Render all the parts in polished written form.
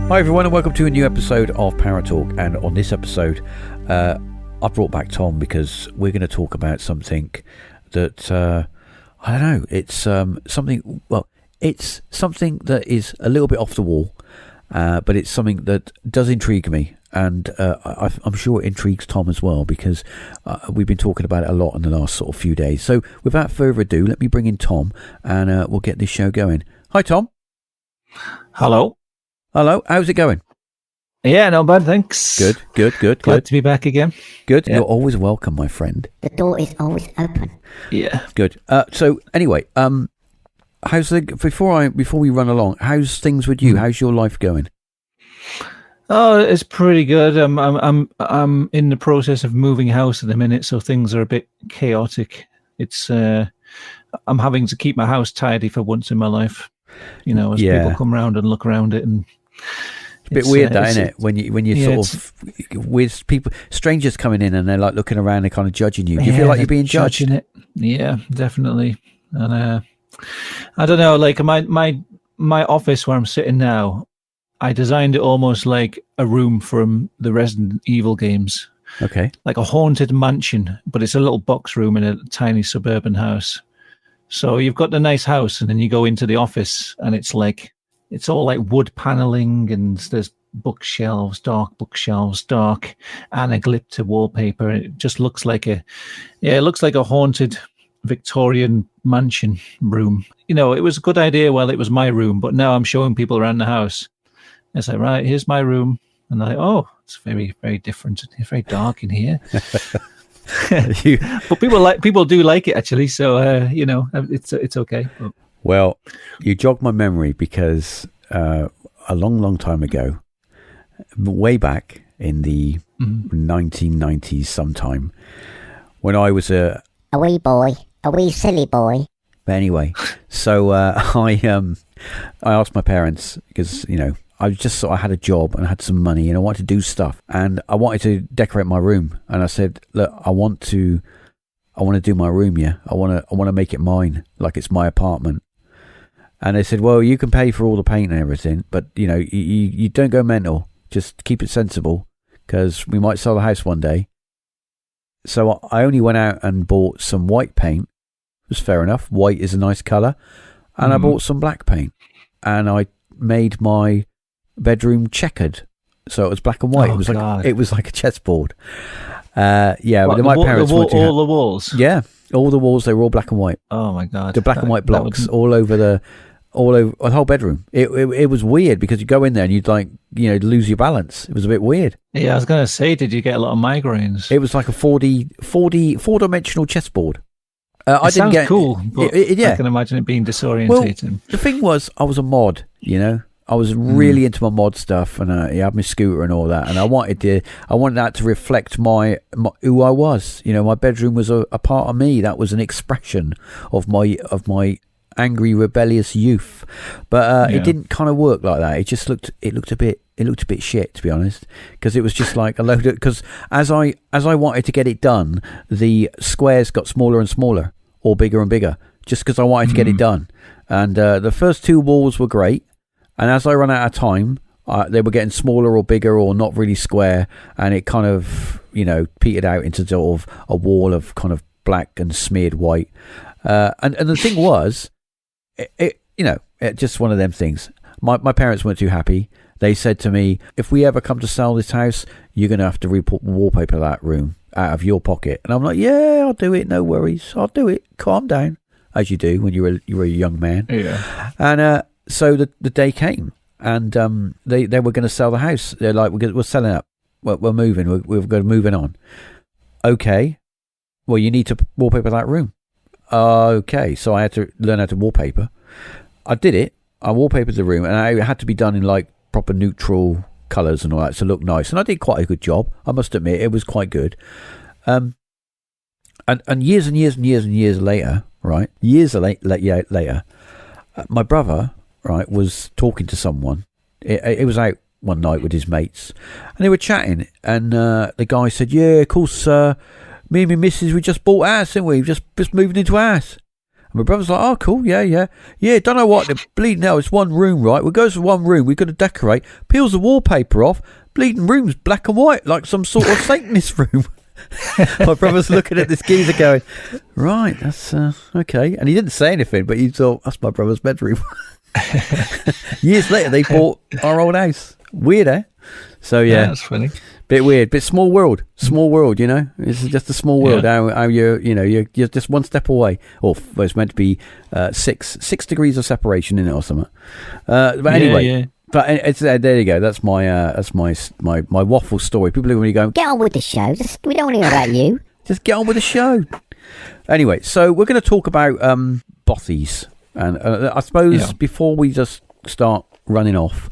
Hi everyone and welcome to a new episode of Paratalk, and on this episode I brought back Tom because we're going to talk about something that I don't know, it's something that is a little bit off the wall, but it's something that does intrigue me, and I'm sure it intrigues Tom as well, because we've been talking about it a lot in the last sort of few days. So without further ado, let me bring in Tom and we'll get this show going. Hi Tom. Hello, how's it going? Yeah, not bad, thanks. Good. Glad to be back again. Good. Yeah. You're always welcome, my friend. The door is always open. Yeah. Good. So anyway, how's before we run along, how's things with you? How's your life going? Oh, it's pretty good. I'm in the process of moving house at the minute, so things are a bit chaotic. It's I'm having to keep my house tidy for once in my life. You know, as people come around and look around it, and it's a bit weird, that, isn't it? When you sort of with people, strangers coming in and they're like looking around and kind of judging you. Do you feel like you're being judged? Judging it. Yeah, definitely. And I don't know, like my office where I'm sitting now, I designed it almost like a room from the Resident Evil games. Okay. Like a haunted mansion, but it's a little box room in a tiny suburban house. So you've got the nice house, and then you go into the office, and it's all like wood paneling, and there's bookshelves, dark anaglypta wallpaper. It just looks like a haunted Victorian mansion room. You know, it was a good idea while it was my room, but now I'm showing people around the house. It's like, right, here's my room, and they're like, oh, it's very, very different. It's very dark in here. But people do like it, actually, so you know, it's okay. But. Well, you jogged my memory, because a long time ago, way back in the 1990s sometime, when I was a wee silly boy. But anyway, so I asked my parents, because, you know, I had a job and I had some money and I wanted to do stuff, and I wanted to decorate my room, and I said, look, I want to do my room. Yeah. I want to make it mine, like it's my apartment. And they said, well, you can pay for all the paint and everything, but you know, you don't go mental, just keep it sensible, because we might sell the house one day. So I only went out and bought some white paint. It was fair enough. White is a nice color. And I bought some black paint, and I made my bedroom checkered, so it was black and white. It was like a chessboard. But my parents all the walls. Yeah, all the walls, they were all black and white. Oh my god! The black and white blocks all over the whole bedroom. It was weird, because you go in there and you'd, like, you know, lose your balance. It was a bit weird. Yeah, I was gonna say, did you get a lot of migraines? It was like a 4-dimensional chessboard. It sounds cool, but I can imagine it being disorientating. Well, the thing was, I was a mod, you know. I was really into my mod stuff, and I had my scooter and all that, and I wanted that to reflect my who I was. You know, my bedroom was a part of me. That was an expression of my angry, rebellious youth. But it didn't kind of work like that. It just looked a bit shit, to be honest, because it was just like a load of, because as I wanted to get it done, the squares got smaller and smaller, or bigger and bigger, just because I wanted to get it done. And the first two walls were great. And as I ran out of time, they were getting smaller or bigger or not really square, and it kind of, you know, petered out into sort of a wall of kind of black and smeared white. And the thing was, it just one of them things. My parents weren't too happy. They said to me, if we ever come to sell this house, you're going to have to wallpaper that room out of your pocket. And I'm like, yeah, I'll do it. No worries. I'll do it. Calm down. as you do when you're a young man. Yeah. And so the day came, and they were going to sell the house. They're like, we're selling up. We're moving. We're going to moving on. Okay. Well, you need to wallpaper that room. Okay. So I had to learn how to wallpaper. I did it. I wallpapered the room, and it had to be done in like proper neutral colours and all that to look nice. And I did quite a good job. I must admit, it was quite good. And years and years and years and years later, right? Later, my brother, right, was talking to someone. It was out one night with his mates, and they were chatting. And the guy said, "Yeah, of course, me and my missus, we just bought a house, didn't we? Just moved into a house." And my brother's like, "Oh, cool, yeah. Don't know what, the bleeding hell, it's one room, right? We go to one room, we've got to decorate, peels the wallpaper off, bleeding room's black and white, like some sort of Satanist room." My brother's looking at this geezer going, "Right, that's okay." And he didn't say anything, but he thought, that's my brother's bedroom. Years later, they bought our old house. Weird, eh? So yeah, that's funny. Bit weird, bit small world, you know. It's just a small world. Yeah. How you're just one step away, or it's meant to be 6 degrees of separation in it or something. But anyway, yeah. But it's there you go. That's my waffle story. People are going to go, Get on with the show. We don't want to hear about you. just get on with the show. Anyway, so we're going to talk about bothies, and I suppose before we just start running off.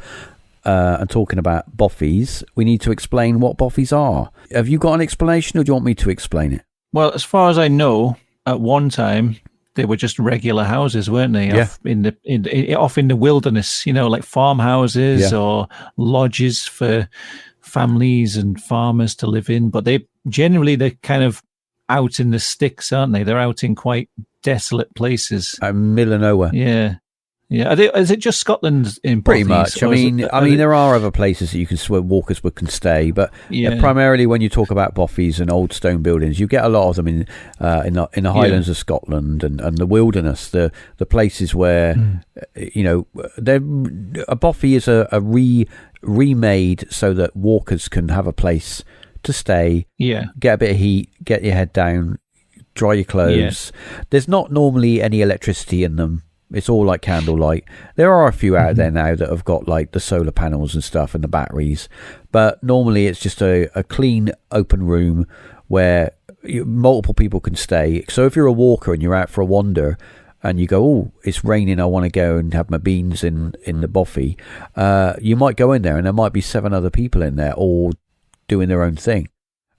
And talking about bothies, we need to explain what bothies are. Have you got an explanation, or do you want me to explain it? Well, as far as I know, at one time they were just regular houses, weren't they? Yeah. Off in the wilderness, like farmhouses or lodges for families and farmers to live in. But they're kind of out in the sticks, aren't they? They're out in quite desolate places. Middle of nowhere. Yeah. Yeah, is it just Scotland in pretty bothies, much? I mean, there are other places that you can walkers can stay, but primarily when you talk about bothies and old stone buildings, you get a lot of them in the highlands of Scotland and the wilderness, the places where a bothy is a remade so that walkers can have a place to stay, get a bit of heat, get your head down, dry your clothes. There's not normally any electricity in them. It's all like candlelight. There are a few out there now that have got like the solar panels and stuff and the batteries, but normally it's just a clean open room where multiple people can stay. So if you're a walker and you're out for a wander and you go, "Oh, it's raining, I want to go and have my beans in the bothy," you might go in there and there might be 7 other people in there all doing their own thing,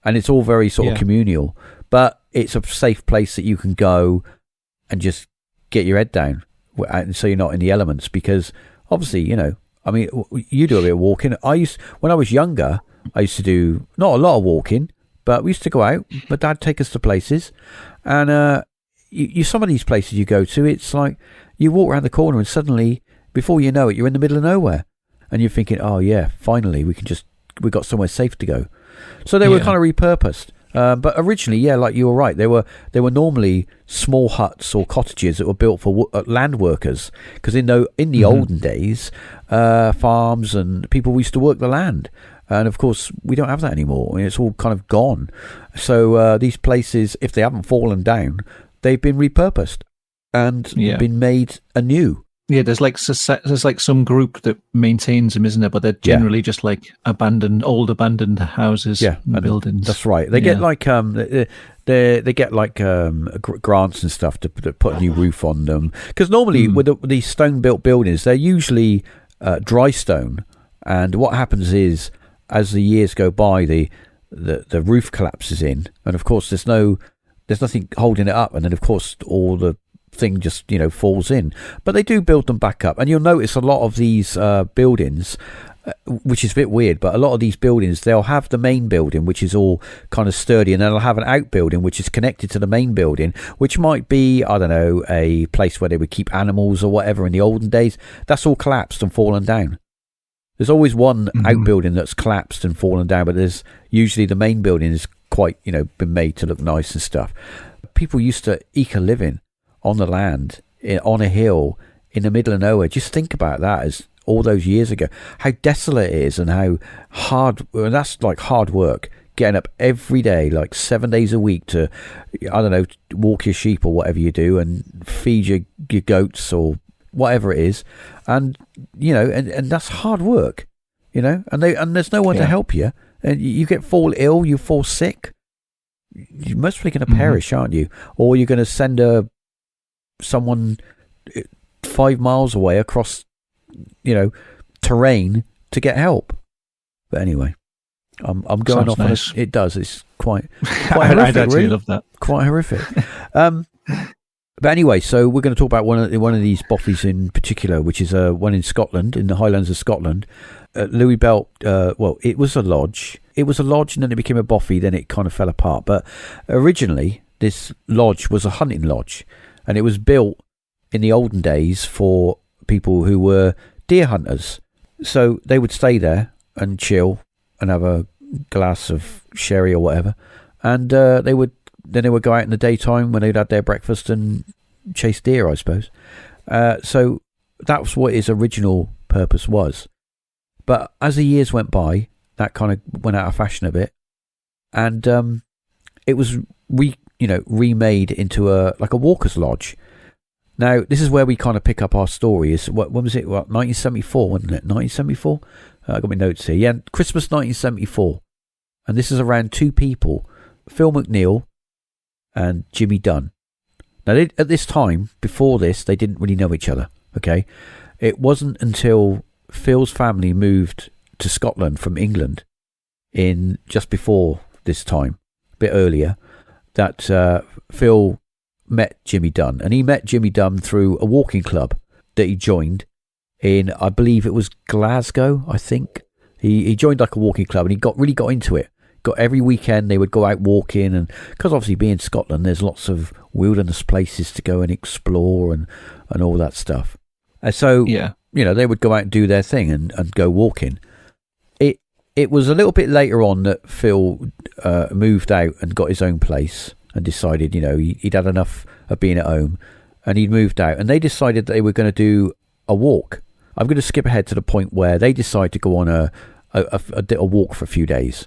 and it's all very sort of communal, but it's a safe place that you can go and just get your head down. So you're not in the elements, because obviously, you do a bit of walking. When I was younger, I used to do not a lot of walking, but we used to go out. My dad take us to places, and some of these places you go to, it's like you walk around the corner and suddenly, before you know it, you're in the middle of nowhere, and you're thinking, "Oh yeah, finally we got somewhere safe to go." So they were kind of repurposed. But originally, like you were right, they were normally small huts or cottages that were built for land workers, because in the olden days, farms and people used to work the land, and of course we don't have that anymore. I mean, it's all kind of gone. So these places, if they haven't fallen down, they've been repurposed and been made anew. Yeah, there's like some group that maintains them, isn't there? But they're generally just like old abandoned houses and buildings. That's right. They get like they get like grants and stuff to put a new roof on them, because normally with these stone built buildings, they're usually dry stone, and what happens is as the years go by, the roof collapses in, and of course there's nothing holding it up, and then of course all the thing just falls in. But they do build them back up, and you'll notice a lot of these buildings, which is a bit weird, but a lot of these buildings, they'll have the main building, which is all kind of sturdy, and then they'll have an outbuilding which is connected to the main building, which might be, I don't know, a place where they would keep animals or whatever in the olden days. That's all collapsed and fallen down. There's always one outbuilding that's collapsed and fallen down, but there's usually the main building is quite been made to look nice and stuff. People used to eke a living on the land, on a hill, in the middle of nowhere. Just think about that, as all those years ago, how desolate it is and how hard, and that's like hard work, getting up every day, like 7 days a week to, I don't know, walk your sheep or whatever you do and feed your goats or whatever it is. And, you know, and that's hard work, you know, and there's no one to help you. And you fall ill, you fall sick. You're mostly going to perish, aren't you? Or you're going to send someone 5 miles away across, you know, terrain to get help. But anyway, I'm going off nice. on it. Does. It's quite horrific. I'd actually really. love that. Quite horrific. But anyway, so we're going to talk about one of these bothies in particular, which is one in Scotland, in the Highlands of Scotland. Louis built, it was a lodge. It was a lodge and then it became a bothy, then it kind of fell apart. But originally, this lodge was a hunting lodge, and it was built in the olden days for people who were deer hunters. So they would stay there and chill and have a glass of sherry or whatever. And they would go out in the daytime when they'd had their breakfast and chase deer, I suppose. So that was what his original purpose was. But as the years went by, that kind of went out of fashion a bit, and it was remade into a walker's lodge. Now this is where we kind of pick up our story. Is when was it? 1974, wasn't it? 1974. I got my notes here. Yeah, Christmas 1974, and this is around two people, Phil McNeil and Jimmy Dunn. Now, at this time, before this, they didn't really know each other, okay? It wasn't until Phil's family moved to Scotland from England in just before this time, a bit earlier, that Phil met Jimmy Dunn. And he met Jimmy Dunn through a walking club that he joined in, I believe it was Glasgow, I think. He joined like a walking club and he really got into it. Every weekend they would go out walking, and because obviously being Scotland, there's lots of wilderness places to go and explore and all that stuff. And so, they would go out and do their thing and go walking. It was a little bit later on that Phil moved out and got his own place and decided, he'd had enough of being at home, and he'd moved out, and they decided that they were going to do a walk. I'm going to skip ahead to the point where they decide to go on a walk for a few days.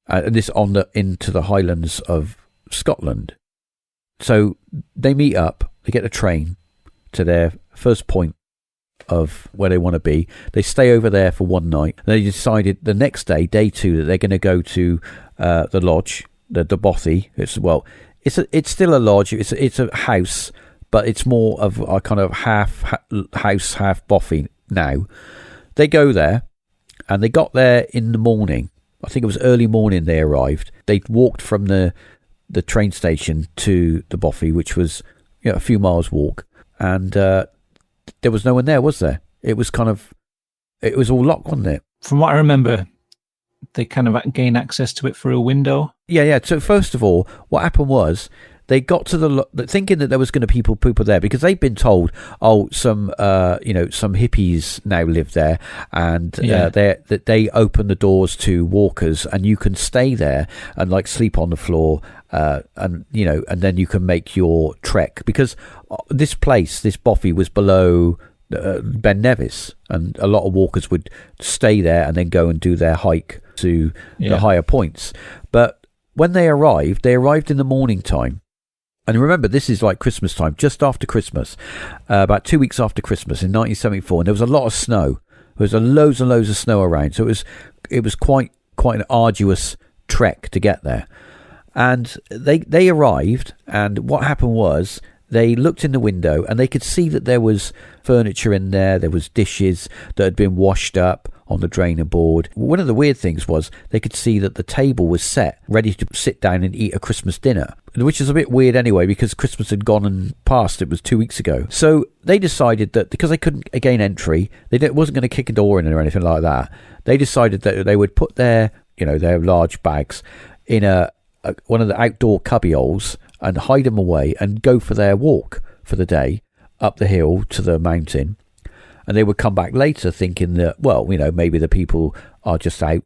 This into the Highlands of Scotland. So they meet up, they get a train to their first point of where they want to be. They stay over there for one night. They decided the next day, day 2, that they're going to go to the lodge, the bothy. It's still a lodge. It's a house, but it's more of a kind of half house, half bothy now. They go there, and they got there in the morning. I think it was early morning they arrived. They walked from the train station to the bothy, which was a few miles walk, and there was no one there, was there? It was all locked, wasn't it? From what I remember, they kind of gain access to it through a window. Yeah. So first of all, what happened was they got to thinking that there was going to be people there, because they'd been told, some hippies now live there, and they open the doors to walkers, and you can stay there and like sleep on the floor, and then you can make your trek, because this bothy was below Ben Nevis, and a lot of walkers would stay there and then go and do their hike to the higher points. But when they arrived in the morning time. And remember, this is like Christmas time, just after Christmas, about 2 weeks after Christmas in 1974, and there was a lot of snow. There was loads and loads of snow around, so it was quite an arduous trek to get there. And they arrived, and what happened was they looked in the window and they could see that there was furniture in there. There was dishes that had been washed up on the drainer board. One of the weird things was they could see that the table was set, ready to sit down and eat a Christmas dinner, which is a bit weird anyway, because Christmas had gone and passed. It was 2 weeks ago. So they decided that because they couldn't gain entry, wasn't going to kick a door in or anything like that. They decided that they would put their large bags in one of the outdoor cubbyholes and hide them away and go for their walk for the day up the hill to the mountain. And they would come back later thinking that, maybe the people are just gone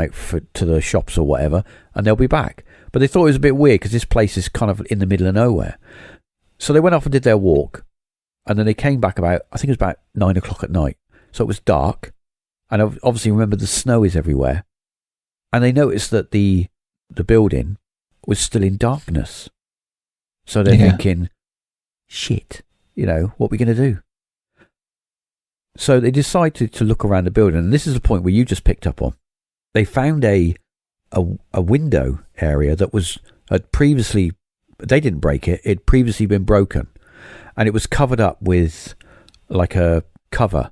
out to the shops or whatever, and they'll be back. But they thought it was a bit weird because this place is kind of in the middle of nowhere. So they went off and did their walk, and then they came back I think it was about 9 o'clock at night. So it was dark, and obviously remember the snow is everywhere. And they noticed that the building was still in darkness. So they're thinking, shit, what are we going to do? So they decided to look around the building. And this is the point where you just picked up on. They found a window area that had previously, they didn't break it, it had previously been broken. And it was covered up with like a cover,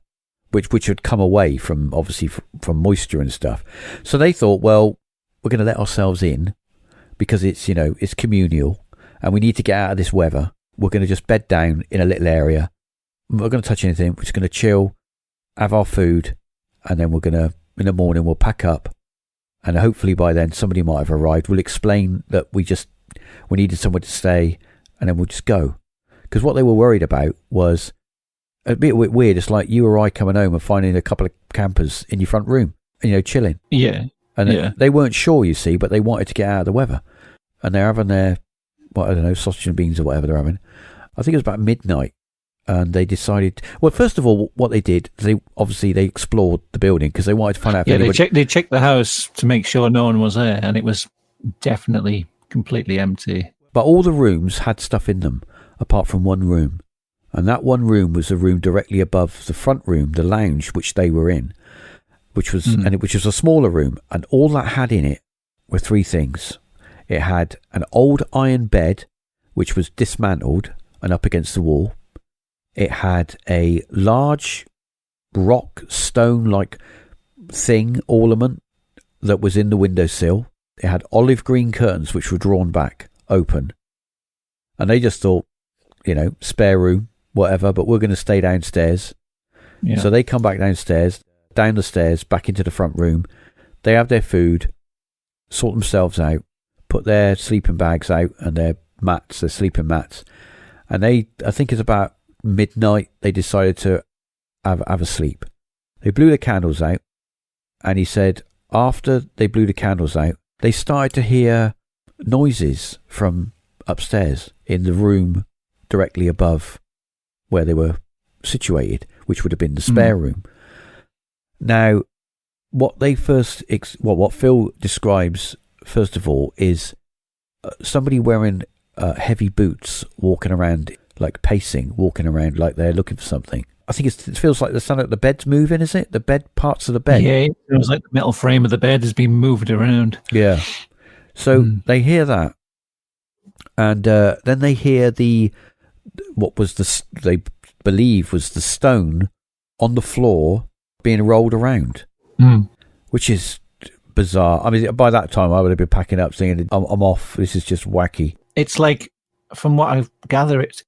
which had come away from, obviously, from moisture and stuff. So they thought, well, we're going to let ourselves in because it's, it's communal and we need to get out of this weather. We're going to just bed down in a little area. We're not going to touch anything. We're just going to chill, have our food, and then we're going to, in the morning, we'll pack up. And hopefully by then somebody might have arrived. We'll explain that we needed somewhere to stay, and then we'll just go. Because what they were worried about was a bit weird. It's like you or I coming home and finding a couple of campers in your front room, chilling. Yeah. And they weren't sure, you see, but they wanted to get out of the weather. And they're having their, sausage and beans or whatever they're having. I think it was about midnight. And they decided, well, first of all, what they did, they explored the building because they wanted to find out if anybody... they checked the house to make sure no one was there, and it was definitely completely empty. But all the rooms had stuff in them, apart from one room. And that one room was a room directly above the front room, the lounge, which they were in, which was a smaller room. And all that had in it were three things. It had an old iron bed, which was dismantled and up against the wall. It had a large rock stone-like thing, ornament, that was in the windowsill. It had olive green curtains which were drawn back, open. And they just thought, spare room, whatever, but we're going to stay downstairs. Yeah. So they come back downstairs, down the stairs, back into the front room. They have their food, sort themselves out, put their sleeping bags out and their sleeping mats. And I think it's about midnight, they decided to have a sleep. They blew the candles out, and he said after they blew the candles out, they started to hear noises from upstairs in the room directly above where they were situated, which would have been the spare room. Now, what Phil describes first of all is somebody wearing heavy boots walking around, like pacing, walking around like they're looking for something. I think it feels like the bed's moving, is it? The bed, parts of the bed. Yeah, it feels like the metal frame of the bed has been moved around. Yeah. So they hear that. And then they hear they believe was the stone on the floor being rolled around, which is bizarre. I mean, by that time I would have been packing up saying, I'm off. This is just wacky. It's like, from what I gather, it's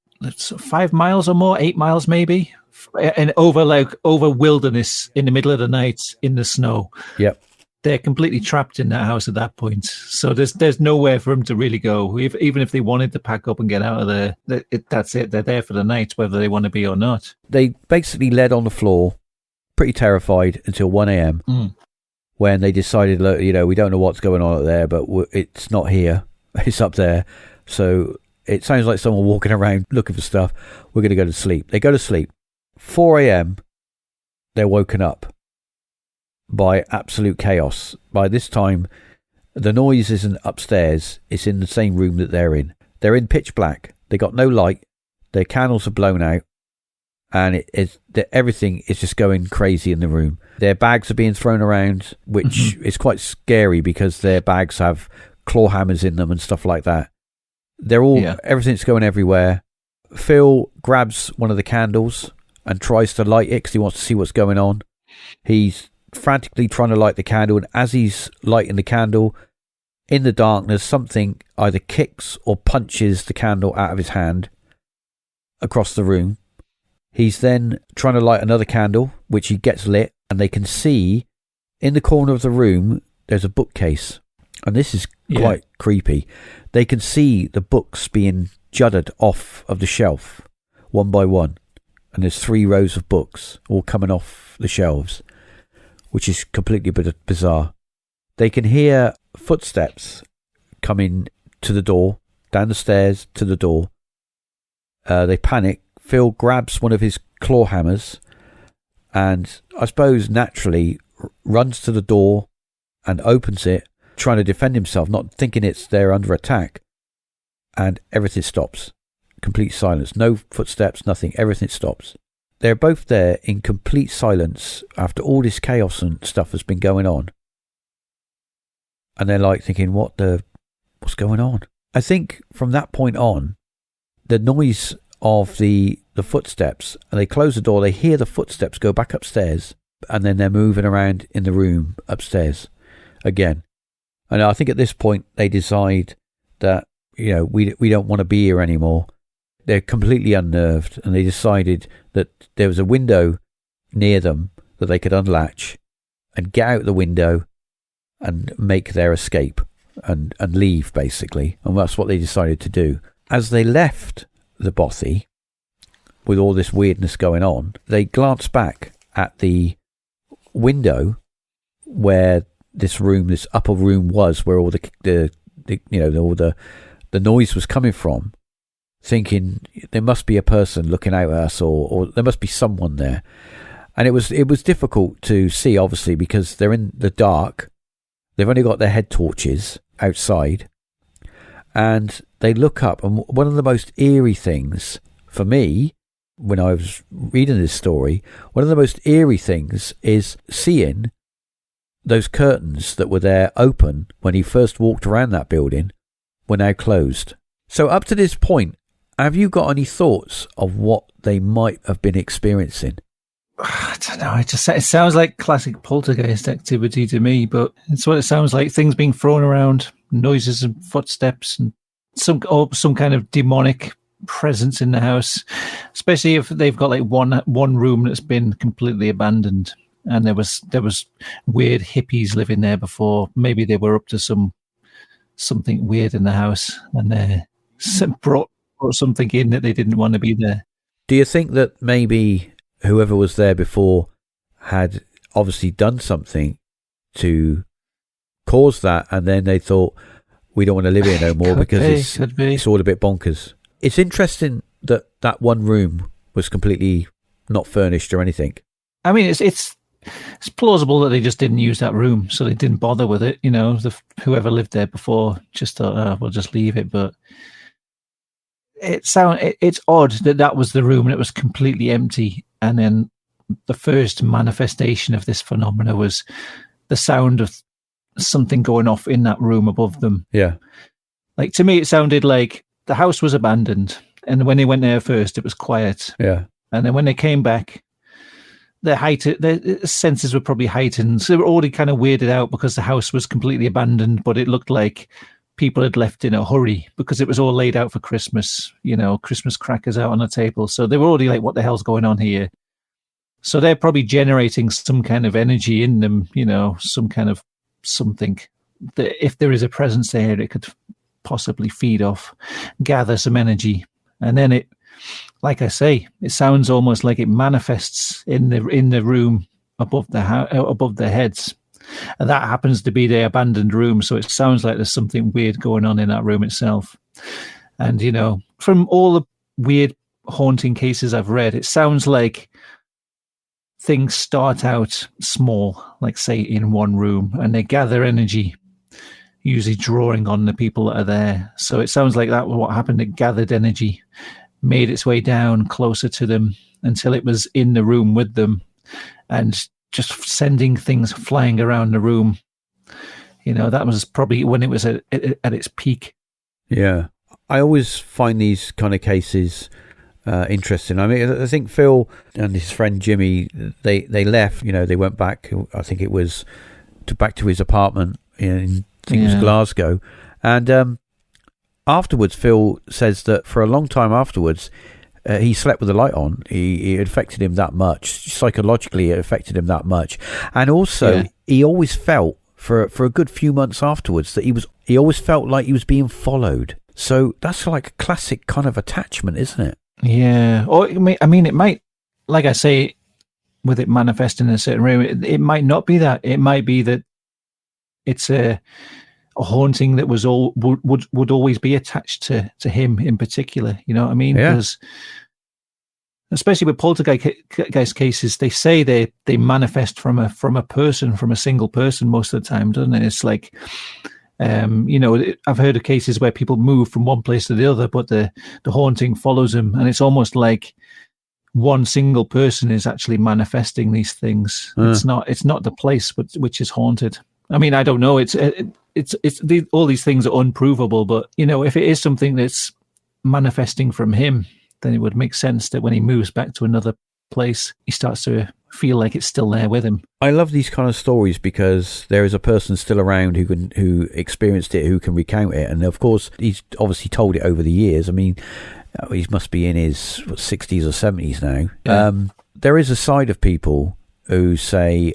5 miles or more, 8 miles maybe, and over wilderness in the middle of the night in the snow. Yep. They're completely trapped in that house at that point. So there's nowhere for them to really go. Even if they wanted to pack up and get out of there, that's it. They're there for the night, whether they want to be or not. They basically led on the floor, pretty terrified, until 1 a.m. When they decided, look, we don't know what's going on up there, but it's not here. It's up there. So it sounds like someone walking around looking for stuff. We're going to go to sleep. They go to sleep. 4 a.m., they're woken up by absolute chaos. By this time, the noise isn't upstairs. It's in the same room that they're in. They're in pitch black. They got no light. Their candles are blown out. And everything is just going crazy in the room. Their bags are being thrown around, which is quite scary because their bags have claw hammers in them and stuff like that. They're all, everything's going everywhere. Phil grabs one of the candles and tries to light it because he wants to see what's going on. He's frantically trying to light the candle, and as he's lighting the candle, in the darkness, something either kicks or punches the candle out of his hand across the room. He's then trying to light another candle, which he gets lit, and they can see in the corner of the room there's a bookcase. And this is quite creepy. They can see the books being jutted off of the shelf, one by one. And there's 3 rows of books all coming off the shelves, which is completely bizarre. They can hear footsteps coming to the door, down the stairs to the door. They panic. Phil grabs one of his claw hammers and I suppose naturally runs to the door, and opens it, trying to defend himself, not thinking they're under attack, and everything stops. Complete silence. No footsteps, nothing. Everything stops. They're both there in complete silence after all this chaos and stuff has been going on. And they're like thinking, what's going on? I think from that point on, the noise of the footsteps, and they close the door, they hear the footsteps go back upstairs, and then they're moving around in the room upstairs again. And I think at this point they decide that, we don't want to be here anymore. They're completely unnerved, and they decided that there was a window near them that they could unlatch and get out the window and make their escape and leave, basically. And that's what they decided to do. As they left the bothy, with all this weirdness going on, they glanced back at the window where this upper room was, where all the noise was coming from, thinking there must be a person looking out at us, or there must be someone there. And it was difficult to see, obviously, because they're in the dark. They've only got their head torches outside, and they look up, and one of the most eerie things for me when I was reading this story, one of the most eerie things is seeing those curtains that were there open when he first walked around that building were now closed. So up to this point, have you got any thoughts of what they might have been experiencing? I don't know. It sounds like classic poltergeist activity to me, but it's what it sounds like. Things being thrown around, noises and footsteps, and some kind of demonic presence in the house, especially if they've got like one room that's been completely abandoned, and there was weird hippies living there before. Maybe they were up to something weird in the house, and they brought something in that they didn't want to be there. Do you think that maybe whoever was there before had obviously done something to cause that, and then they thought, we don't want to live here no more because it's all a bit bonkers? It's interesting that one room was completely not furnished or anything. I mean, it's plausible that they just didn't use that room, so they didn't bother with it. Whoever lived there before just thought, we'll just leave it. But it's odd that was the room and it was completely empty. And then the first manifestation of this phenomena was the sound of something going off in that room above them. Yeah. Like, to me, it sounded like the house was abandoned, and when they went there first, it was quiet. Yeah. And then when they came back, their senses were probably heightened. So they were already kind of weirded out because the house was completely abandoned, but it looked like people had left in a hurry because it was all laid out for Christmas, Christmas crackers out on the table. So they were already like, what the hell's going on here? So they're probably generating some kind of energy in them, some kind of something that if there is a presence there, it could possibly feed off, gather some energy. And then it, like I say, it sounds almost like it manifests in the room above their heads. And that happens to be the abandoned room. So it sounds like there's something weird going on in that room itself. And, from all the weird haunting cases I've read, it sounds like things start out small, like say in one room, and they gather energy, usually drawing on the people that are there. So it sounds like that was what happened. It gathered energy, made its way down closer to them until it was in the room with them, and just sending things flying around the room. That was probably when it was at its peak. Yeah. I always find these kind of cases interesting. I mean, I think Phil and his friend Jimmy, they left, they went back, I think it was back to his apartment in, I think it was Glasgow. And afterwards, Phil says that for a long time afterwards, he slept with the light on. It affected him that much. Psychologically, it affected him that much. And also, he always felt, for a good few months afterwards, that he always felt like he was being followed. So that's like a classic kind of attachment, isn't it? Yeah. Or, I mean, it might, like I say, with it manifesting in a certain room, it might not be that. It might be that it's a haunting that was would always be attached to him in particular. You know what I mean? Yeah. Because especially with poltergeist cases, they say they manifest from a person, from a single person most of the time, doesn't it? It's like, I've heard of cases where people move from one place to the other, but the haunting follows them, and it's almost like one single person is actually manifesting these things. It's not the place which is haunted. I mean, I don't know. It's all these things are unprovable, but if it is something that's manifesting from him, then it would make sense that when he moves back to another place, he starts to feel like it's still there with him. I love these kind of stories because there is a person still around who experienced it, who can recount it, and of course he's obviously told it over the years. I mean, he must be in his 60s or 70s now. Yeah. There is a side of people who say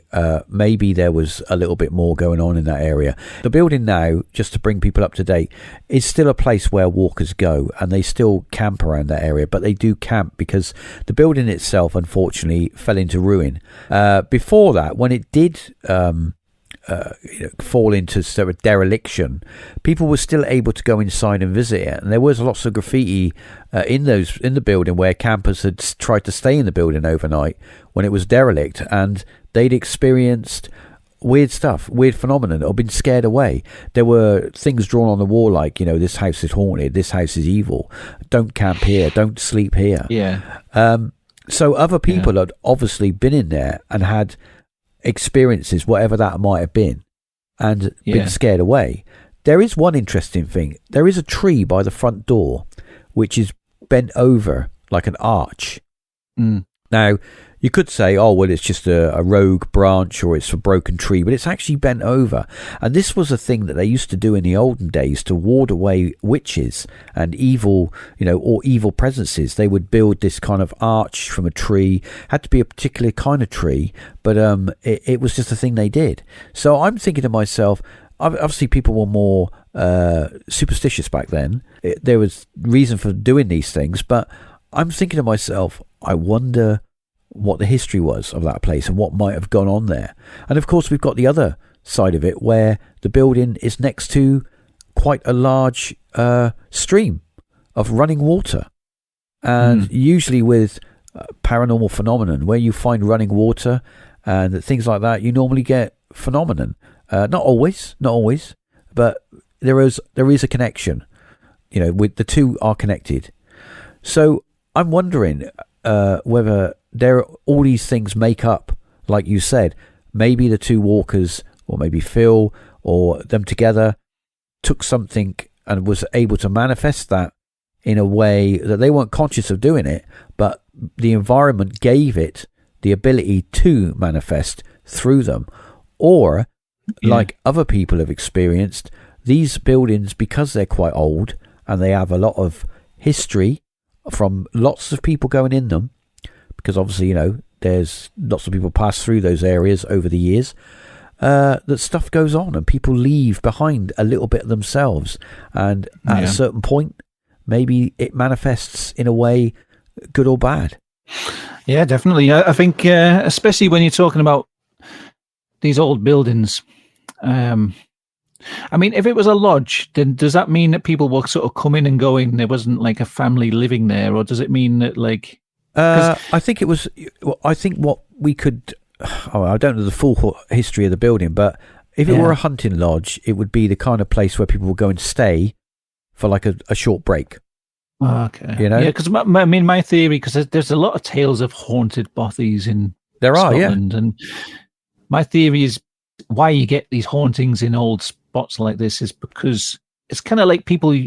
maybe there was a little bit more going on in that area. The building now, just to bring people up to date, is still a place where walkers go, and they still camp around that area, but they do camp because the building itself, unfortunately, fell into ruin. Before that, when it did fall into sort of dereliction, people were still able to go inside and visit it, and there was lots of graffiti in the building where campers had tried to stay in the building overnight when it was derelict, and they'd experienced weird stuff, weird phenomenon, or been scared away. There were things drawn on the wall like, this house is haunted, this house is evil, don't camp here, don't sleep here. So other people had obviously been in there and had experiences, whatever that might have been, and been scared away. There is one interesting thing. There is a tree by the front door which is bent over like an arch. Now, you could say, oh, well, it's just a rogue branch or it's a broken tree, but it's actually bent over. And this was a thing that they used to do in the olden days to ward away witches and evil, or evil presences. They would build this kind of arch from a tree. Had to be a particular kind of tree, but it was just a thing they did. So I'm thinking to myself, obviously people were more superstitious back then. There was reason for doing these things, but I'm thinking to myself, I wonder what the history was of that place and what might have gone on there. And of course, we've got the other side of it where the building is next to quite a large stream of running water. And usually with paranormal phenomenon, where you find running water and things like that, you normally get phenomenon. Not always, but there is a connection. With the two are connected. So I'm wondering whether all these things make up, like you said, maybe the two walkers, or maybe Phil, or them together, took something and was able to manifest that in a way that they weren't conscious of doing it, but the environment gave it the ability to manifest through them. Or, like other people have experienced, these buildings, because they're quite old and they have a lot of history from lots of people going in them, because obviously, there's lots of people pass through those areas over the years, that stuff goes on and people leave behind a little bit of themselves. And at a certain point, maybe it manifests in a way, good or bad. Yeah, definitely. I think, especially when you're talking about these old buildings, I mean, if it was a lodge, then does that mean that people were sort of coming and going? There wasn't like a family living there, or does it mean that like? I think it was. I think what we could. I don't know the full history of the building, but if it were a hunting lodge, it would be the kind of place where people would go and stay for like a short break. Okay. Because my theory, because there's a lot of tales of haunted bothies in Scotland, and my theory is why you get these hauntings in old spots like this is because it's kind of like people.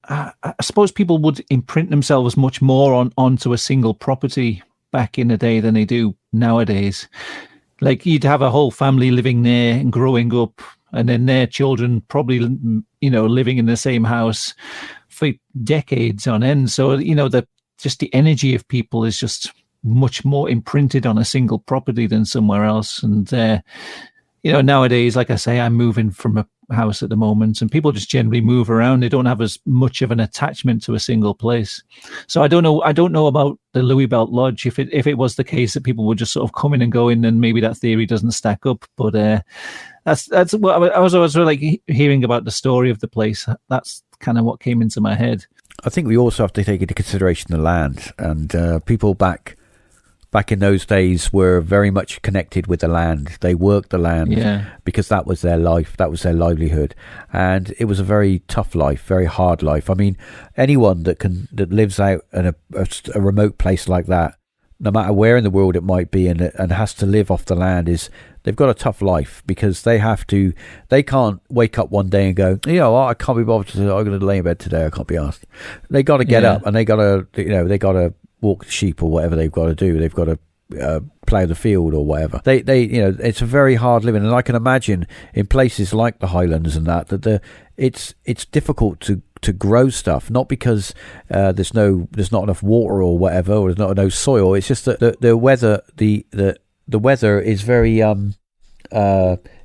I suppose people would imprint themselves much more onto a single property back in the day than they do nowadays. Like you'd have a whole family living there and growing up, and then their children probably, living in the same house for decades on end. So, the energy of people is just much more imprinted on a single property than somewhere else. And, nowadays, like I say, I'm moving from a house at the moment, and people just generally move around. They don't have as much of an attachment to a single place. So I don't know about the Louis Belt Lodge. If it was the case that people would just sort of come in and go in, then maybe that theory doesn't stack up. But that's what I was like hearing about the story of the place. That's kind of what came into my head. I think we also have to take into consideration the land, and people back back in those days were very much connected with the land. They worked the land because that was their life, that was their livelihood, and it was a very tough life, very hard life. I mean, anyone that lives out in a remote place like that, no matter where in the world it might be, and has to live off the land, they've got a tough life, because they can't wake up one day and go, I can't be bothered, I'm going to lay in bed today, I can't be asked. They got to get up, and they got to walk the sheep or whatever they've got to do. They've got to plough the field or whatever. They it's a very hard living, and I can imagine in places like the Highlands and that it's difficult to grow stuff, not because there's not enough water or whatever, or there's not enough soil. It's just that the weather the weather is very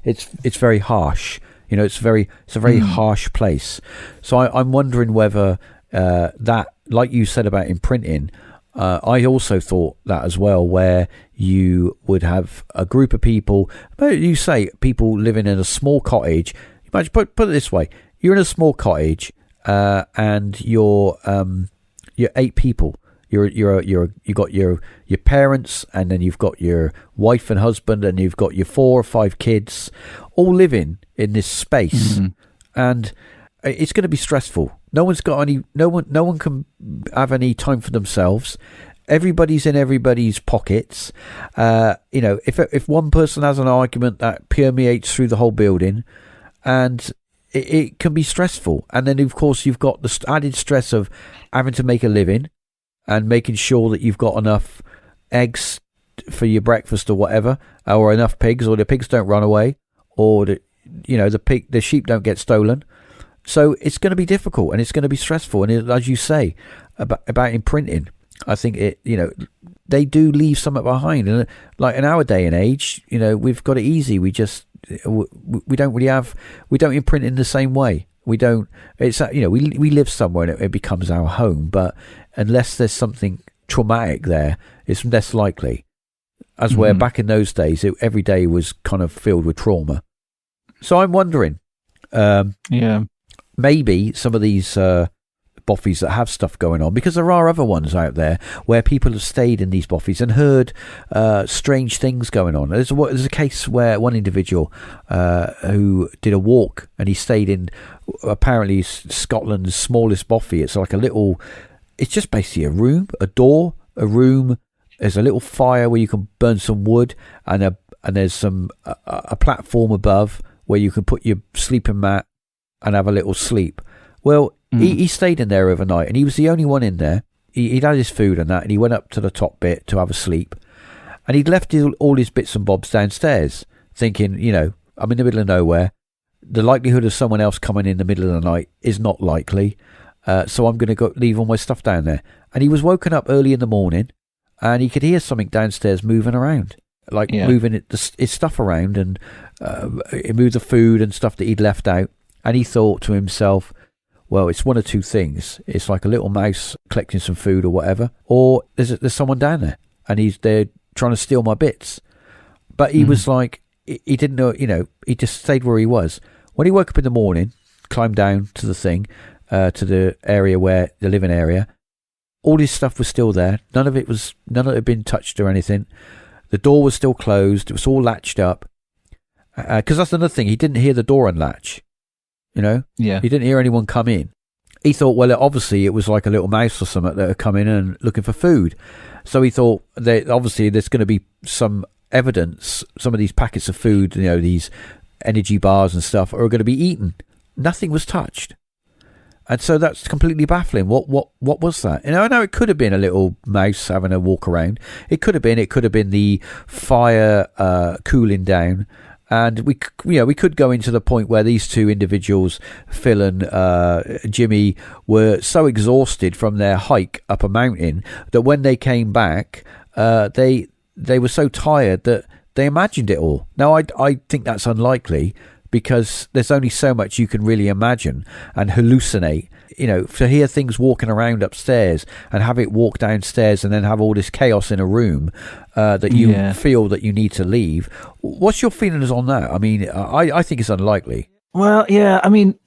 it's very harsh. It's a very harsh place. So I'm wondering whether that, like you said about imprinting, I also thought that as well, where you would have a group of people. You say people living in a small cottage. Imagine, put it this way: you're in a small cottage, and you're 8 people. You got your parents, and then you've got your wife and husband, and you've got your 4 or 5 kids, all living in this space, and it's going to be stressful. No one can have any time for themselves. Everybody's in everybody's pockets. If one person has an argument, that permeates through the whole building, and it can be stressful. And then, of course, you've got the added stress of having to make a living and making sure that you've got enough eggs for your breakfast or whatever, or enough pigs, or the pigs don't run away, or the sheep don't get stolen. So it's going to be difficult, and it's going to be stressful. And as you say about imprinting, I think they do leave something behind. And like in our day and age, we've got it easy. We don't imprint in the same way. We don't. It's we live somewhere and it becomes our home. But unless there's something traumatic there, it's less likely. As where back in those days, every day was kind of filled with trauma. So I'm wondering. Maybe some of these bothies that have stuff going on, because there are other ones out there where people have stayed in these bothies and heard strange things going on. There's a case where one individual who did a walk, and he stayed in apparently Scotland's smallest bothy. It's like it's just basically a room, a door, a room. There's a little fire where you can burn some wood, and there's some a platform above where you can put your sleeping mat and have a little sleep. Well, he stayed in there overnight, and he was the only one in there. He'd had his food and that, and he went up to the top bit to have a sleep, and he'd left all his bits and bobs downstairs, thinking, I'm in the middle of nowhere. The likelihood of someone else coming in the middle of the night is not likely, so I'm going to go leave all my stuff down there. And he was woken up early in the morning, and he could hear something downstairs moving around, moving his stuff around, and it moved the food and stuff that he'd left out. And he thought to himself, well, it's one of two things. It's like a little mouse collecting some food or whatever, or there's someone down there, and they're trying to steal my bits. But he was like, he didn't know, he just stayed where he was. When he woke up in the morning, climbed down to the thing, to the area the living area, all his stuff was still there. None of it had been touched or anything. The door was still closed. It was all latched up. Because that's another thing. He didn't hear the door unlatch. He didn't hear anyone come in. He thought, well, obviously it was like a little mouse or something that had come in and looking for food. So he thought that obviously there's going to be some evidence, some of these packets of food, these energy bars and stuff, are going to be eaten. Nothing was touched. And so that's completely baffling. What was that? I know it could have been a little mouse having a walk around. It could have been the fire cooling down. And we could go into the point where these two individuals, Phil and Jimmy, were so exhausted from their hike up a mountain that when they came back, they were so tired that they imagined it all. Now, I think that's unlikely, because there's only so much you can really imagine and hallucinate. To hear things walking around upstairs and have it walk downstairs and then have all this chaos in a room that you feel that you need to leave. What's your feelings on that? I mean, I think it's unlikely. Well, yeah, I mean,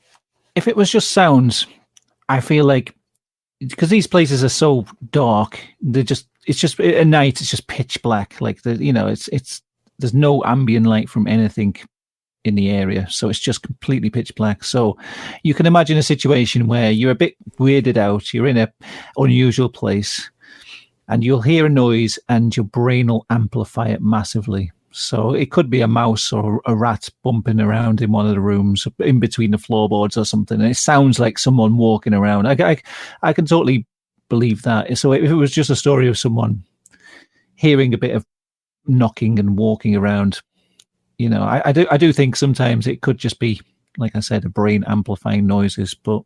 if it was just sounds, I feel like, because these places are so dark, it's just at night. It's just pitch black. Like it's there's no ambient light from anything in the area, so it's just completely pitch black. So you can imagine a situation where you're a bit weirded out. You're in a unusual place, and you'll hear a noise, and your brain will amplify it massively. So it could be a mouse or a rat bumping around in one of the rooms, in between the floorboards or something, and it sounds like someone walking around. I can totally believe that. So if it was just a story of someone hearing a bit of knocking and walking around, I do think sometimes it could just be, like I said, a brain amplifying noises. But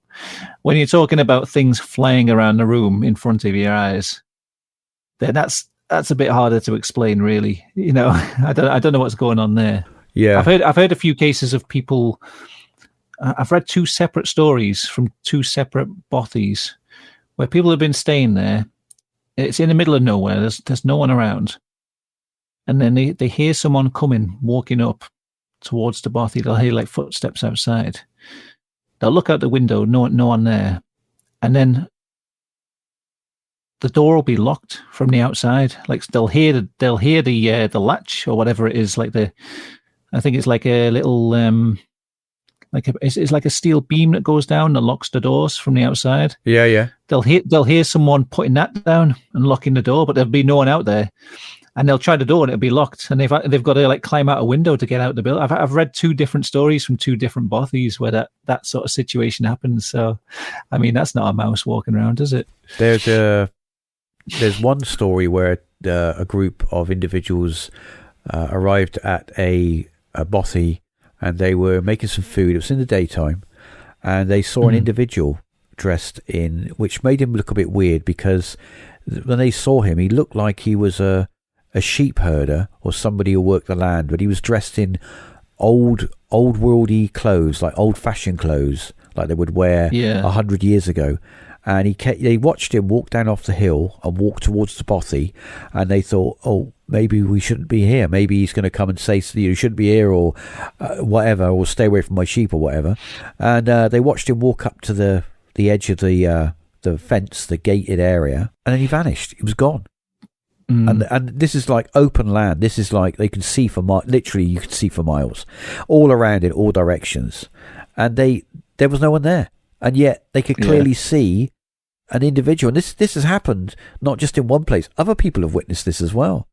when you're talking about things flying around the room in front of your eyes, then that's a bit harder to explain, really. I don't know what's going on there. Yeah, I've heard a few cases of people. I've read 2 separate stories from 2 separate bothies where people have been staying there. It's in the middle of nowhere. There's no one around, and then they hear someone walking up towards the bothy. They'll hear like footsteps outside. They'll look out the window, no one there, and then the door will be locked from the outside. Like they'll hear the latch or whatever it is. I think it's like a little it's like a steel beam that goes down that locks the doors from the outside. Yeah. They'll hear someone putting that down and locking the door, but there'll be no one out there. And they'll try the door and it'll be locked. And they've got to like climb out a window to get out the building. I've read 2 different stories from 2 different bothies where that sort of situation happens. So, I mean, that's not a mouse walking around, is it? There's one story where a group of individuals arrived at a bothy, and they were making some food. It was in the daytime, and they saw an individual dressed in, which made him look a bit weird, because when they saw him, he looked like he was a sheep herder or somebody who worked the land, but he was dressed in old worldy clothes, like old fashioned clothes, like they would wear 100 years ago. And they watched him walk down off the hill and walk towards the bothy, and they thought, oh, maybe we shouldn't be here. Maybe he's going to come and say, you shouldn't be here, or whatever, or stay away from my sheep or whatever. And they watched him walk up to the edge of the fence, the gated area, and then he vanished. He was gone. And this is like open land. This is like they can see for literally you can see for miles, all around in all directions. And there was no one there. And yet they could clearly see an individual. And this has happened not just in one place. Other people have witnessed this as well.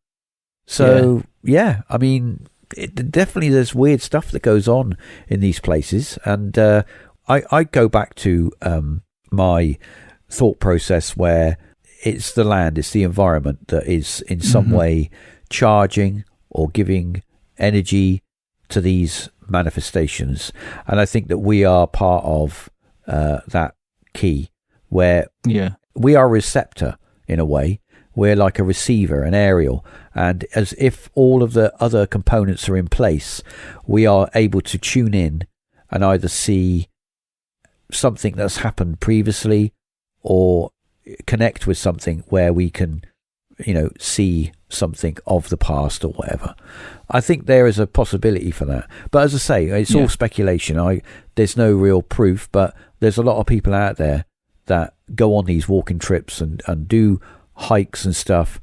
So, I mean, definitely there's weird stuff that goes on in these places. And I go back to my thought process where it's the land, it's the environment that is in some way charging or giving energy to these manifestations. And I think that we are part of that key where we are a receptor in a way. We're like a receiver, an aerial, and as if all of the other components are in place, we are able to tune in and either see something that's happened previously or connect with something where we can, see something of the past or whatever. I think there is a possibility for that. But as I say, it's all speculation. There's no real proof, but there's a lot of people out there that go on these walking trips and do hikes and stuff,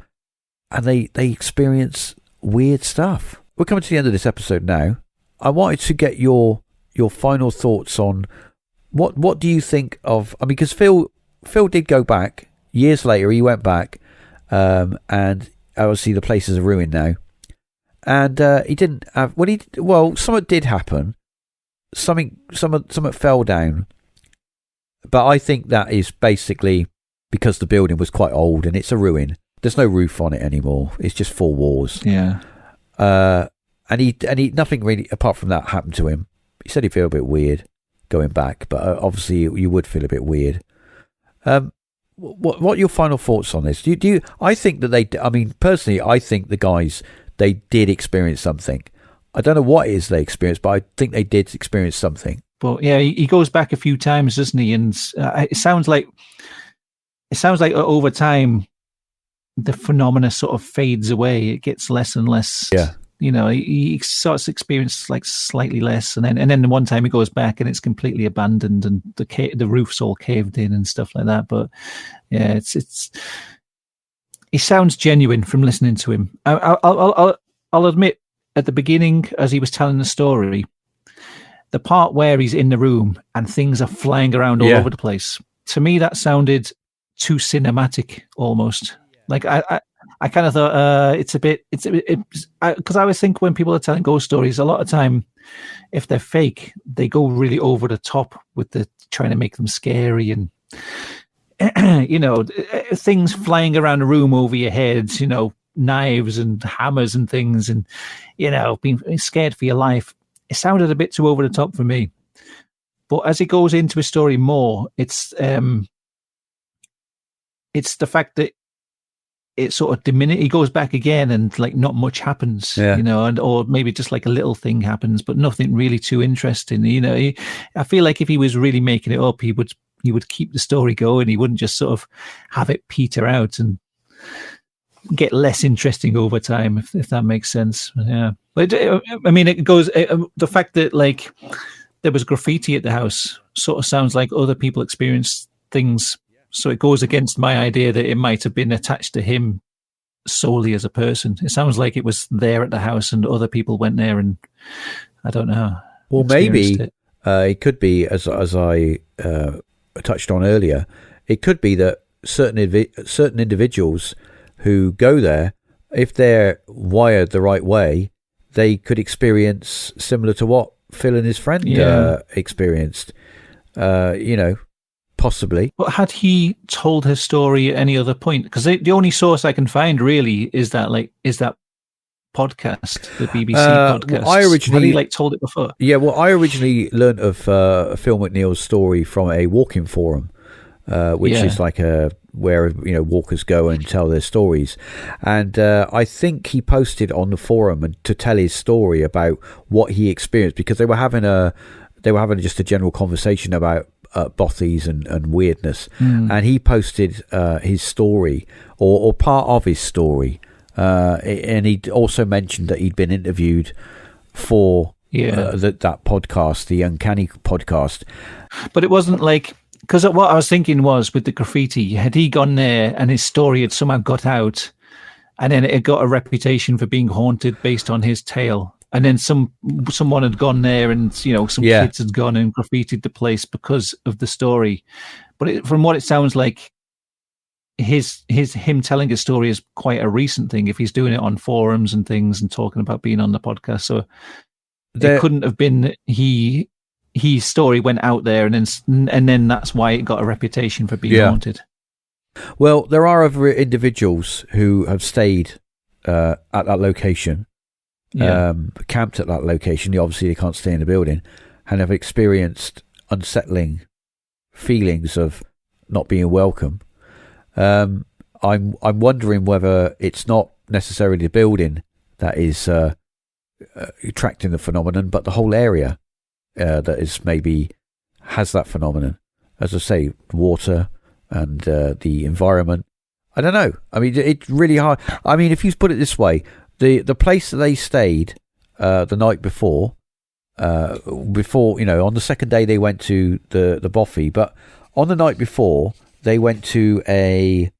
and they experience weird stuff. We're coming to the end of this episode now. I wanted to get your final thoughts on what do you think of, I mean, because Phil did go back years later. He went back, and obviously the place is a ruin now. And he didn't have, something did happen. Something fell down. But I think that is basically because the building was quite old and it's a ruin. There's no roof on it anymore. It's just 4 walls. Yeah. And he nothing really apart from that happened to him. He said he felt a bit weird going back, but obviously you would feel a bit weird. What are your final thoughts on this? Do you? I think that I mean, personally, I think the guys, they did experience something. I don't know what it is they experienced, but I think they did experience something. But yeah, he goes back a few times, doesn't he? And it sounds like over time, the phenomena sort of fades away. It gets less and less. Yeah. He starts to experience like slightly less, and then one time he goes back and it's completely abandoned, and the roof's all caved in and stuff like that. But yeah, he sounds genuine from listening to him. I'll admit, at the beginning, as he was telling the story, the part where he's in the room and things are flying around all over the place, to me that sounded too cinematic almost. Like I kind of thought it's a bit because I always think when people are telling ghost stories, a lot of time, if they're fake, they go really over the top with the trying to make them scary and things flying around the room over your heads, knives and hammers and things, and being scared for your life. It sounded a bit too over the top for me. But as it goes into his story more, it's the fact that it sort of diminishes. He goes back again, and like not much happens, or maybe just like a little thing happens, but nothing really too interesting. I feel like if he was really making it up, he would keep the story going. He wouldn't just sort of have it peter out and get less interesting over time, if that makes sense. Yeah, but I mean, it goes. The fact that like there was graffiti at the house sort of sounds like other people experienced things. So it goes against my idea that it might have been attached to him solely as a person. It sounds like it was there at the house and other people went there, and I don't know. Well, maybe it could be, as I touched on earlier, it could be that certain individuals who go there, if they're wired the right way, they could experience similar to what Phil and his friend experienced. Possibly. But had he told his story at any other point? Because the only source I can find really is that podcast, the BBC podcast. I originally had he told it before. Yeah, well, I originally learnt of Phil McNeil's story from a walking forum, which is like where walkers go and tell their stories, and I think he posted on the forum to tell his story about what he experienced, because they were having just a general conversation about bothies and weirdness, and he posted his story or part of his story, and he also mentioned that he'd been interviewed for that podcast, the Uncanny podcast. But it wasn't like, because what I was thinking was with the graffiti, had he gone there and his story had somehow got out, and then it got a reputation for being haunted based on his tale. And then someone had gone there, and some kids had gone and graffitied the place because of the story. But from what it sounds like, him telling his story is quite a recent thing. If he's doing it on forums and things and talking about being on the podcast, so it couldn't have been his story went out there, and then that's why it got a reputation for being haunted. Well, there are other individuals who have stayed at that location. Camped at that location. Obviously they can't stay in the building, and have experienced unsettling feelings of not being welcome. I'm wondering whether it's not necessarily the building that is attracting the phenomenon, but the whole area that is maybe has that phenomenon. As I say, water and the environment. I don't know. I mean, it's really hard. I mean, if you put it this way, the place that they stayed the night before, on the second day they went to the bothy, but on the night before they went to let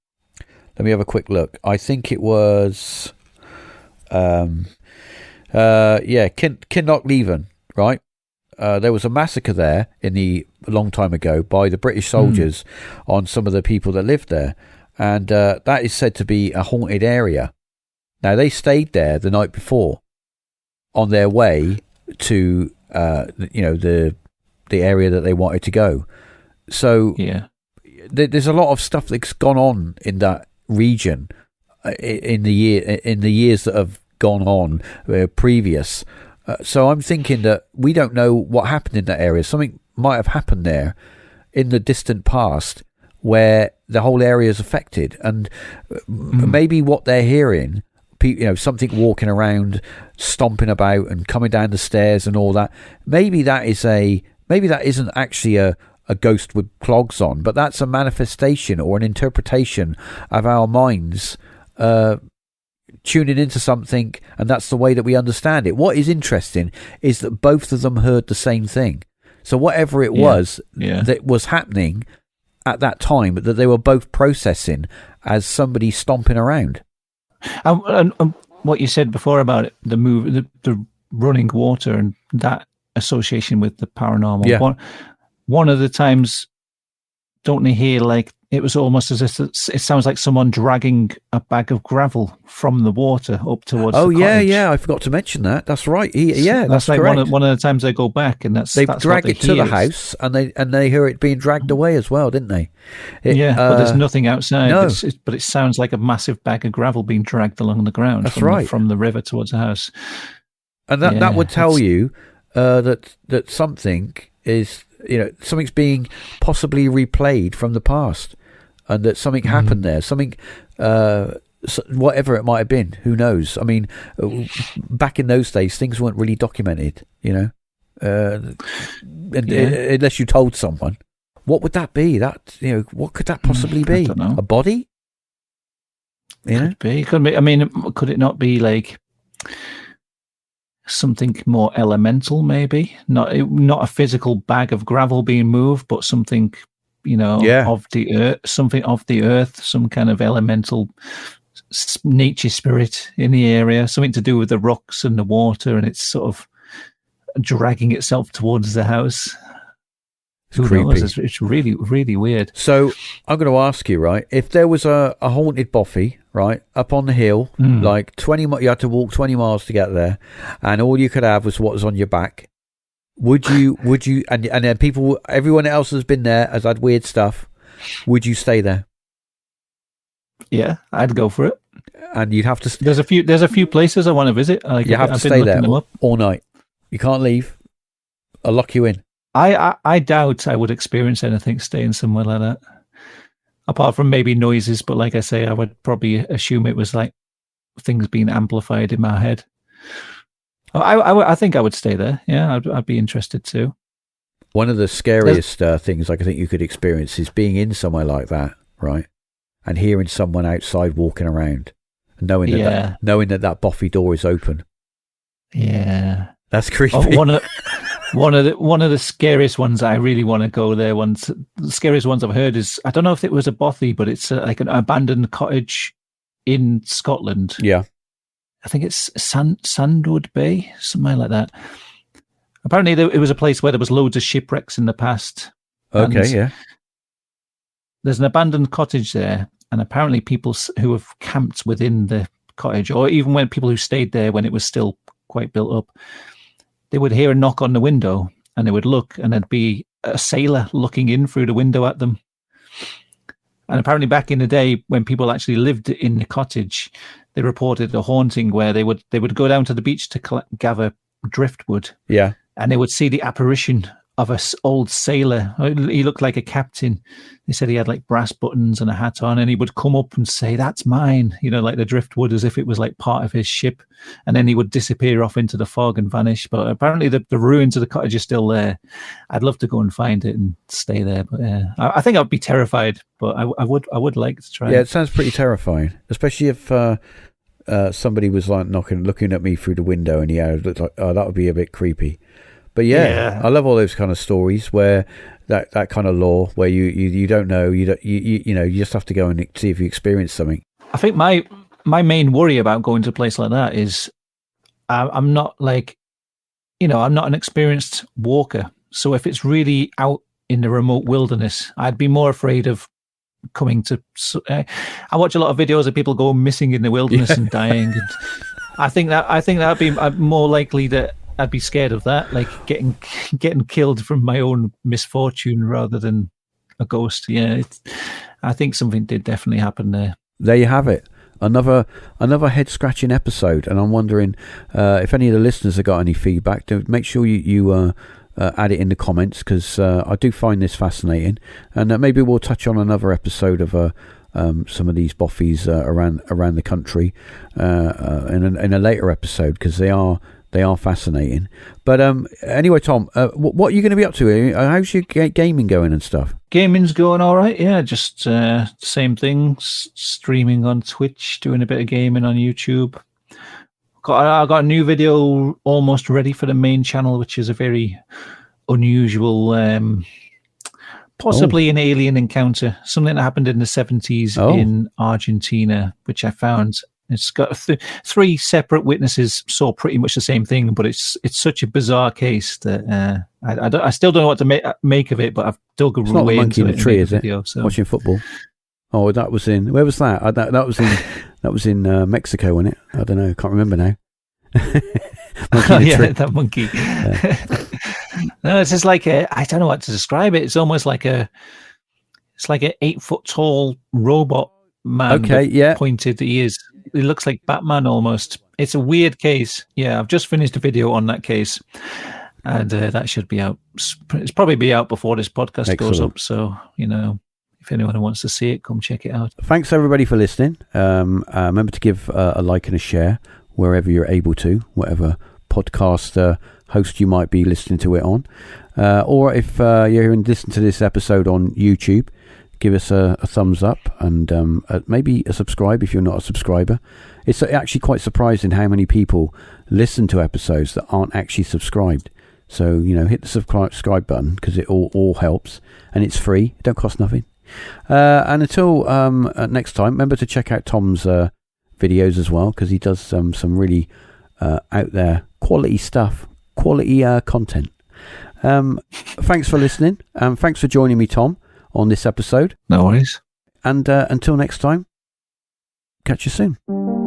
me have a quick look. I think it was Kinlochleven, right? There was a massacre there a long time ago by the British soldiers on some of the people that lived there, and that is said to be a haunted area. Now, they stayed there the night before on their way to, the area that they wanted to go. So there's a lot of stuff that's gone on in that region in the years that have gone on previous. So I'm thinking that we don't know what happened in that area. Something might have happened there in the distant past where the whole area is affected, and maybe what they're hearing. Something walking around, stomping about, and coming down the stairs and all that. Maybe that isn't actually a ghost with clogs on, but that's a manifestation or an interpretation of our minds tuning into something, and that's the way that we understand it. What is interesting is that both of them heard the same thing. So whatever it was that was happening at that time that they were both processing as somebody stomping around. And what you said before about it, the running water and that association with the paranormal. Yeah. One of the times, don't you hear like it was almost as if it sounds like someone dragging a bag of gravel from the water up towards the cottage. Yeah, I forgot to mention that. That's right. That's like correct. one of the times they go back, and they drag it to the house, and they hear it being dragged away as well, didn't they? But there's nothing outside. No. But it sounds like a massive bag of gravel being dragged along the ground. From the river towards the house. And that would tell you that something is, something's being possibly replayed from the past, and that something happened there. Something, whatever it might have been, who knows? I mean, back in those days, things weren't really documented, unless you told someone. What would that be? What could that possibly be? I don't know. A body? Could be. I mean, could it not be like something more elemental, maybe not a physical bag of gravel being moved, but something of the earth, some kind of elemental nature spirit in the area, something to do with the rocks and the water, and it's sort of dragging itself towards the house. It's creepy. It's really, really weird. So I'm going to ask you, right? If there was a haunted bothy, right, up on the hill, like 20, you had to walk 20 miles to get there, and all you could have was what was on your back. Would you? And then everyone else has been there, has had weird stuff. Would you stay there? Yeah, I'd go for it. And you'd have to. There's a few places I want to visit. You have to stay there all night. You can't leave. I'll lock you in. I doubt I would experience anything staying somewhere like that, apart from maybe noises. But like I say, I would probably assume it was like things being amplified in my head. I think I would stay there. Yeah, I'd be interested too. One of the scariest things I think you could experience is being in somewhere like that, right, and hearing someone outside walking around, and knowing that bothy door is open. Yeah, that's creepy. One of the scariest ones I really want to go there. The scariest ones I've heard is, I don't know if it was a bothy, but it's like an abandoned cottage in Scotland. Yeah, I think it's Sandwood Bay, something like that. Apparently, it was a place where there was loads of shipwrecks in the past. Okay, yeah. There's an abandoned cottage there, and apparently people who have camped within the cottage, or even when people who stayed there when it was still quite built up, they would hear a knock on the window, and they would look, and there'd be a sailor looking in through the window at them. And apparently back in the day, when people actually lived in the cottage, they reported a haunting where they would go down to the beach to gather driftwood. Yeah. And they would see the apparition of an old sailor. He looked like a captain. They said he had like brass buttons and a hat on, and he would come up and say, "That's mine," like the driftwood, as if it was like part of his ship. And then he would disappear off into the fog and vanish. But apparently the ruins of the cottage are still there. I'd love to go and find it and stay there. But I think I'd be terrified, but I would like to try. Yeah, it sounds pretty terrifying, especially if somebody was like looking at me through the window, and it looked like, that would be a bit creepy. But yeah, I love all those kind of stories where that kind of lore where you don't know, you just have to go and see if you experience something. I think my main worry about going to a place like that is I'm not like, I'm not an experienced walker. So if it's really out in the remote wilderness, I'd be more afraid of coming to. I watch a lot of videos of people going missing in the wilderness and dying. And I think that'd be more likely that I'd be scared of that, like getting killed from my own misfortune rather than a ghost. Yeah, I think something did definitely happen there. There you have it. Another head scratching episode, and I'm wondering if any of the listeners have got any feedback. Make sure you add it in the comments, because I do find this fascinating, and maybe we'll touch on another episode of some of these bothies around the country in a later episode, because they are fascinating. But anyway, Tom, what are you going to be up to? How's your gaming going and stuff? Gaming's going all right, yeah. Just same thing, streaming on Twitch, doing a bit of gaming on YouTube. I got a new video almost ready for the main channel, which is a very unusual possibly an alien encounter, something that happened in the 70s in Argentina, which I found. It's got three separate witnesses saw pretty much the same thing, but it's such a bizarre case that I still don't know what to make of it, but I've dug it's not way the monkey into in the tree, is it? Video, so. Watching football. Oh, that was in. Where was that? That was in Mexico, wasn't it? I don't know. I can't remember now. That monkey. Yeah. No, it's just like I don't know what to describe it. It's almost like it's like an 8-foot tall robot man. Okay, yeah. Pointed ears. It looks like Batman almost. It's a weird case. Yeah, I've just finished a video on that case, and that should be out. It's probably be out before this podcast goes up. So if anyone wants to see it, come check it out. Thanks everybody for listening. Remember to give a like and a share wherever you're able to, whatever podcast host you might be listening to it on, or if you're listening to this episode on YouTube, give us a thumbs up and maybe a subscribe if you're not a subscriber. It's actually quite surprising how many people listen to episodes that aren't actually subscribed. So hit the subscribe button, because it all helps, and it's free. It don't cost nothing. And until next time, remember to check out Tom's videos as well, because he does some really out there quality stuff, quality content. Thanks for listening, and thanks for joining me, Tom, on this episode. No worries. And until next time, catch you soon.